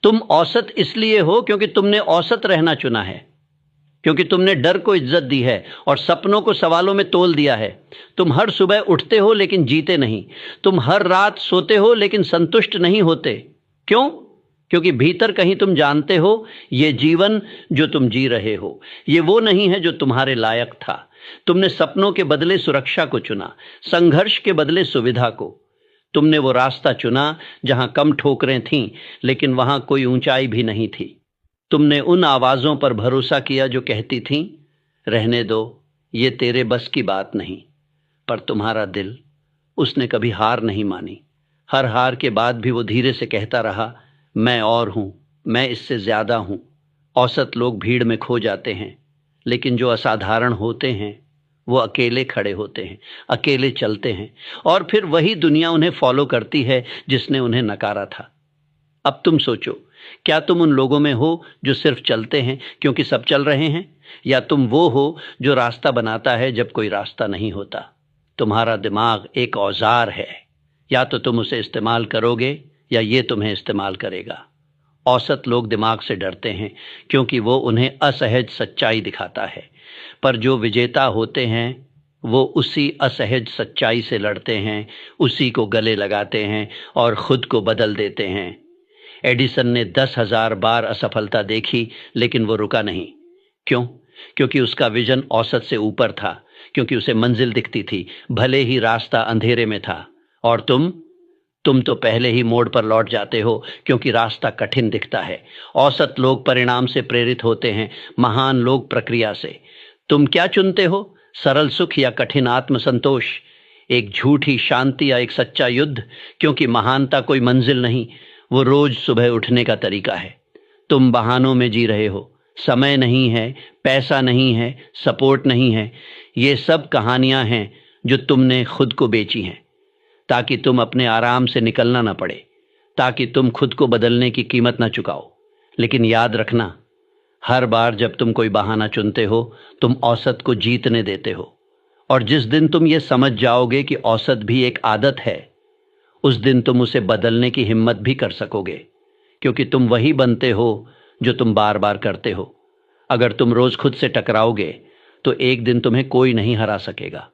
तुम औसत इसलिए हो क्योंकि तुमने औसत रहना चुना है, क्योंकि तुमने डर को इज्जत दी है और सपनों को सवालों में तोल दिया है। तुम हर सुबह उठते हो लेकिन जीते नहीं। तुम हर रात सोते हो लेकिन संतुष्ट नहीं होते। क्यों? क्योंकि भीतर कहीं तुम जानते हो ये जीवन जो तुम जी रहे हो ये वो नहीं है जो तुम्हारे लायक था। तुमने सपनों के बदले सुरक्षा को चुना, संघर्ष के बदले सुविधा को। तुमने वो रास्ता चुना जहां कम ठोकरें थीं लेकिन वहां कोई ऊंचाई भी नहीं थी। तुमने उन आवाजों पर भरोसा किया जो कहती थीं, रहने दो, ये तेरे बस की बात नहीं। पर तुम्हारा दिल, उसने कभी हार नहीं मानी। हर हार के बाद भी वो धीरे से कहता रहा, मैं और हूं, मैं इससे ज्यादा हूं। औसत लोग भीड़ में खो जाते हैं, लेकिन जो असाधारण होते हैं वो अकेले खड़े होते हैं, अकेले चलते हैं, और फिर वही दुनिया उन्हें फॉलो करती है जिसने उन्हें नकारा था। अब तुम सोचो, क्या तुम उन लोगों में हो जो सिर्फ चलते हैं क्योंकि सब चल रहे हैं, या तुम वो हो जो रास्ता बनाता है जब कोई रास्ता नहीं होता? तुम्हारा दिमाग एक औजार है, या तो तुम उसे इस्तेमाल करोगे या ये तुम्हें इस्तेमाल करेगा। औसत लोग दिमाग से डरते हैं क्योंकि वो उन्हें असहज सच्चाई दिखाता है, पर जो विजेता होते हैं वो उसी असहज सच्चाई से लड़ते हैं, उसी को गले लगाते हैं और खुद को बदल देते हैं। एडिसन ने 10,000 बार असफलता देखी लेकिन वो रुका नहीं। क्यों? क्योंकि उसका विजन औसत से ऊपर था, क्योंकि उसे मंजिल दिखती थी भले ही रास्ता अंधेरे में था। और तुम तो पहले ही मोड़ पर लौट जाते हो क्योंकि रास्ता कठिन दिखता है। औसत लोग परिणाम से प्रेरित होते हैं, महान लोग प्रक्रिया से। तुम क्या चुनते हो, सरल सुख या कठिन आत्मसंतोष, एक झूठी शांति या एक सच्चा युद्ध? क्योंकि महानता कोई मंजिल नहीं, वो रोज सुबह उठने का तरीका है। तुम बहानों में जी रहे हो, समय नहीं है, पैसा नहीं है, सपोर्ट नहीं है। ये सब कहानियां हैं जो तुमने खुद को बेची हैं, ताकि तुम अपने आराम से निकलना ना पड़े, ताकि तुम खुद को बदलने की कीमत ना चुकाओ। लेकिन याद रखना, हर बार जब तुम कोई बहाना चुनते हो तुम औसत को जीतने देते हो। और जिस दिन तुम ये समझ जाओगे कि औसत भी एक आदत है, उस दिन तुम उसे बदलने की हिम्मत भी कर सकोगे, क्योंकि तुम वही बनते हो जो तुम बार बार करते हो। अगर तुम रोज खुद से टकराओगे तो एक दिन तुम्हें कोई नहीं हरा सकेगा।